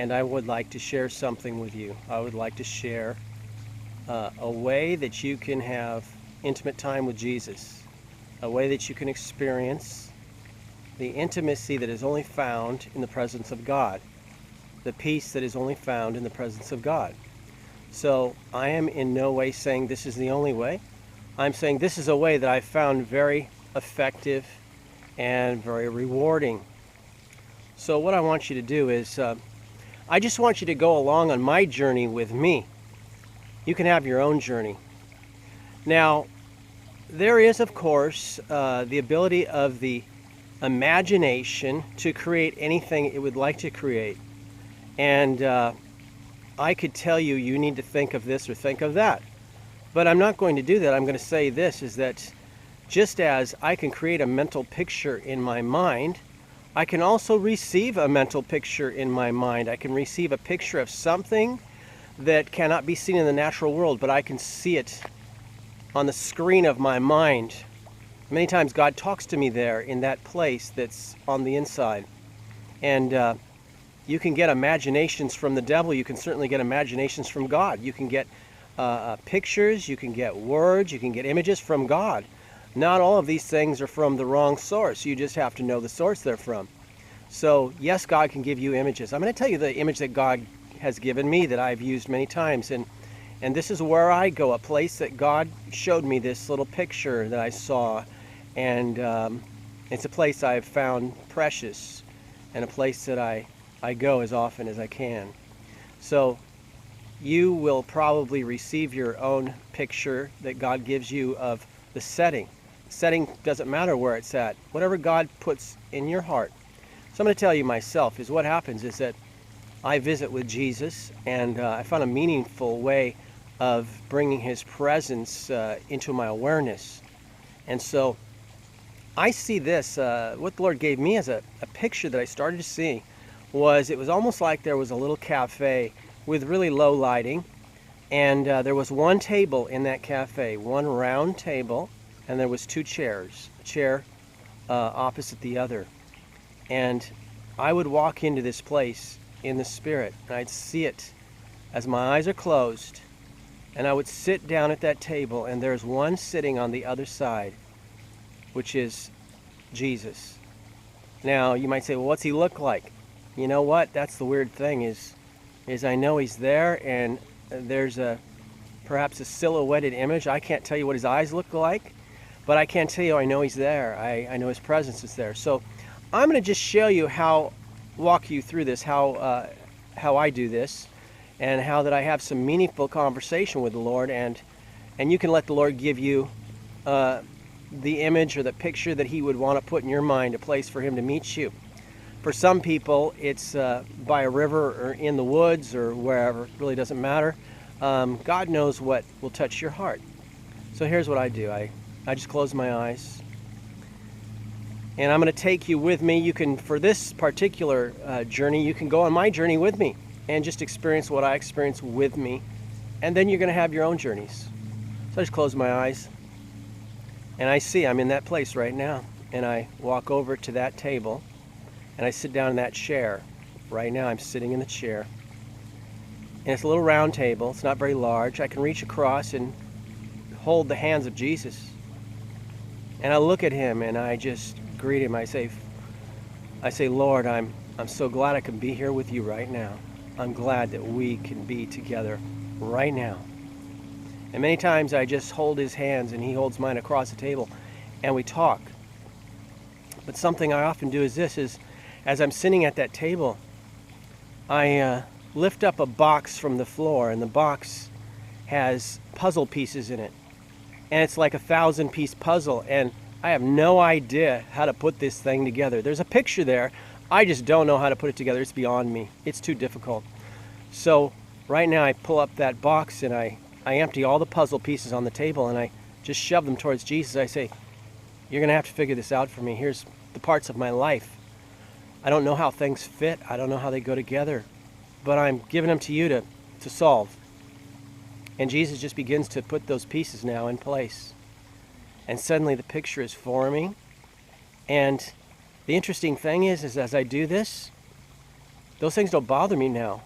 and I would like to share something with you. I would like to share a way that you can have intimate time with Jesus, a way that you can experience the intimacy that is only found in the presence of God, the peace that is only found in the presence of God. So I am in no way saying this is the only way. I'm saying this is a way that I've found very effective and very rewarding. So what I want you to do is, I just want you to go along on my journey with me. You can have your own journey. Now, there is, of course, the ability of the imagination to create anything it would like to create. And I could tell you, you need to think of this or think of that. But I'm not going to do that. I'm going to say this, is that just as I can create a mental picture in my mind, I can also receive a mental picture in my mind. I can receive a picture of something that cannot be seen in the natural world, but I can see it on the screen of my mind. Many times God talks to me there in that place that's on the inside. And you can get imaginations from the devil. You can certainly get imaginations from God. You can get pictures, you can get words, you can get images from God. Not all of these things are from the wrong source. You just have to know the source they're from. So yes, God can give you images. I'm going to tell you the image that God has given me that I've used many times. And this is where I go, a place that God showed me this little picture that I saw. And it's a place I've found precious, and a place that I go as often as I can. So you will probably receive your own picture that God gives you of the setting. Setting doesn't matter where it's at. Whatever God puts in your heart. So I'm going to tell you myself, is what happens is that I visit with Jesus, and I found a meaningful way of bringing his presence into my awareness. And so I see this, what the Lord gave me as a picture that I started to see was, it was almost like there was a little cafe with really low lighting, and there was one table in that cafe, one round table, and there was two chairs, a chair opposite the other. And I would walk into this place in the spirit, and I'd see it as my eyes are closed, and I would sit down at that table, and there's one sitting on the other side, which is Jesus. Now you might say, well, what's he look like? You know what? That's the weird thing, is I know he's there, and there's perhaps a silhouetted image. I can't tell you what his eyes look like, but I can tell you I know he's there. I know his presence is there. So I'm going to just show you walk you through this, how I do this, and how that I have some meaningful conversation with the Lord, and you can let the Lord give you the image or the picture that he would want to put in your mind, a place for him to meet you. For some people, it's by a river or in the woods or wherever. It really doesn't matter. God knows what will touch your heart. So here's what I do. I just close my eyes. And I'm going to take you with me. You can, for this particular journey, you can go on my journey with me and just experience what I experience with me. And then you're going to have your own journeys. So I just close my eyes. And I see I'm in that place right now. And I walk over to that table. And I sit down in that chair. Right now I'm sitting in the chair. And it's a little round table. It's not very large. I can reach across and hold the hands of Jesus. And I look at him and I just greet him. I say, Lord, I'm so glad I can be here with you right now. I'm glad that we can be together right now. And many times I just hold his hands and he holds mine across the table and we talk. But something I often do is this, is as I'm sitting at that table, I lift up a box from the floor, and the box has puzzle pieces in it. And it's like a 1,000-piece puzzle, and I have no idea how to put this thing together. There's a picture there. I just don't know how to put it together. It's beyond me. It's too difficult. So right now I pull up that box and I empty all the puzzle pieces on the table and I just shove them towards Jesus. I say, you're going to have to figure this out for me. Here's the parts of my life. I don't know how things fit. I don't know how they go together. But I'm giving them to you to solve. And Jesus just begins to put those pieces now in place. And suddenly the picture is forming. And the interesting thing is as I do this, Those things don't bother me now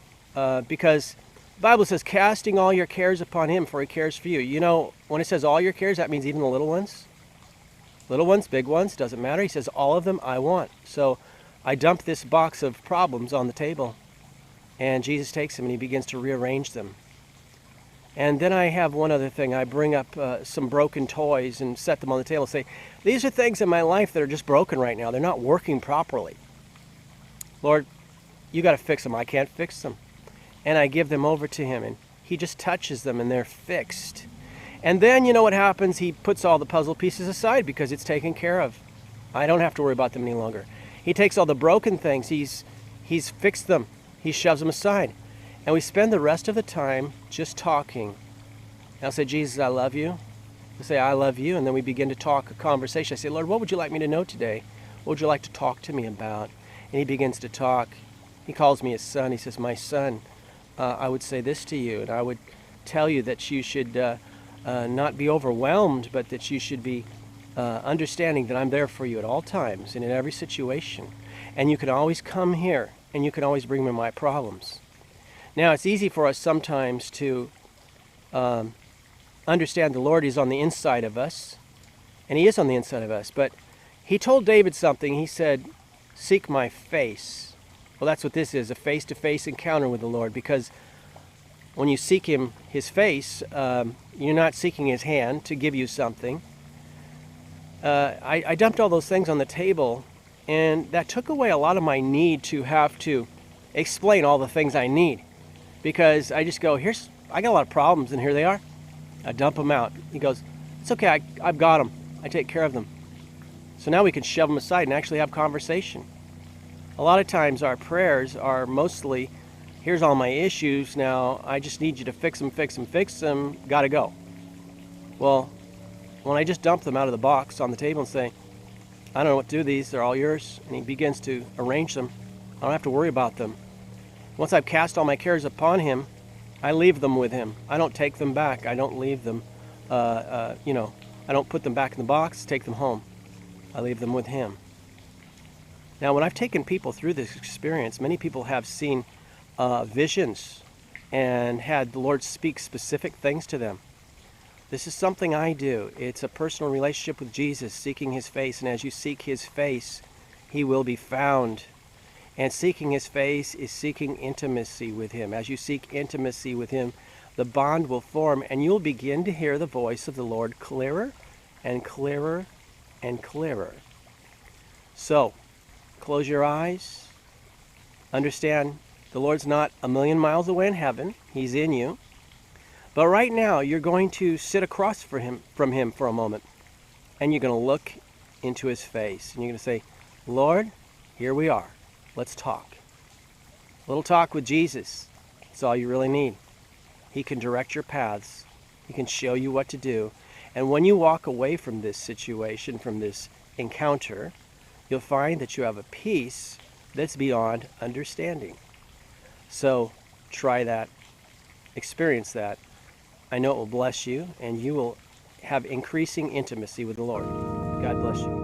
because the Bible says, casting all your cares upon him, for he cares for you. You know, when it says all your cares, that means even the little ones. Little ones, big ones, doesn't matter. He says, all of them I want. So I dump this box of problems on the table, and Jesus takes them and he begins to rearrange them. And then I have one other thing. I bring up some broken toys and set them on the table and say, these are things in my life that are just broken right now. They're not working properly. Lord, you got to fix them. I can't fix them. And I give them over to him, and he just touches them, and they're fixed. And then you know what happens? He puts all the puzzle pieces aside because it's taken care of. I don't have to worry about them any longer. He takes all the broken things. He's fixed them. He shoves them aside. And we spend the rest of the time just talking. And I'll say, Jesus, I love you. He'll say, I love you. And then we begin to talk, a conversation. I say, Lord, what would you like me to know today? What would you like to talk to me about? And he begins to talk. He calls me his son. He says, my son, I would say this to you. And I would tell you that you should not be overwhelmed, but that you should be understanding that I'm there for you at all times and in every situation. And you can always come here, and you can always bring me my problems. Now, it's easy for us sometimes to understand the Lord is on the inside of us, and he is on the inside of us. But he told David something. He said, seek my face. Well, that's what this is, a face-to-face encounter with the Lord, because when you seek him, his face, you're not seeking his hand to give you something. I dumped all those things on the table, and that took away a lot of my need to have to explain all the things I need. Because I just go, I got a lot of problems, and here they are. I dump them out. He goes, it's okay, I've got them. I take care of them. So now we can shove them aside and actually have conversation. A lot of times our prayers are mostly, here's all my issues, now I just need you to fix them, gotta go. Well, when I just dump them out of the box on the table and say, I don't know what to do with these, they're all yours, and he begins to arrange them, I don't have to worry about them. Once I've cast all my cares upon him, I leave them with him. I don't take them back. I don't leave them, I don't put them back in the box, take them home. I leave them with him. Now, when I've taken people through this experience, many people have seen visions and had the Lord speak specific things to them. This is something I do. It's a personal relationship with Jesus, seeking his face. And as you seek his face, he will be found. And seeking his face is seeking intimacy with him. As you seek intimacy with him, the bond will form, and you'll begin to hear the voice of the Lord clearer and clearer and clearer. So, close your eyes. Understand, the Lord's not a million miles away in heaven. He's in you. But right now, you're going to sit across from him for a moment, and you're going to look into his face, and you're going to say, Lord, here we are. Let's talk. A little talk with Jesus. That's all you really need. He can direct your paths. He can show you what to do. And when you walk away from this situation, from this encounter, you'll find that you have a peace that's beyond understanding. So try that. Experience that. I know it will bless you, and you will have increasing intimacy with the Lord. God bless you.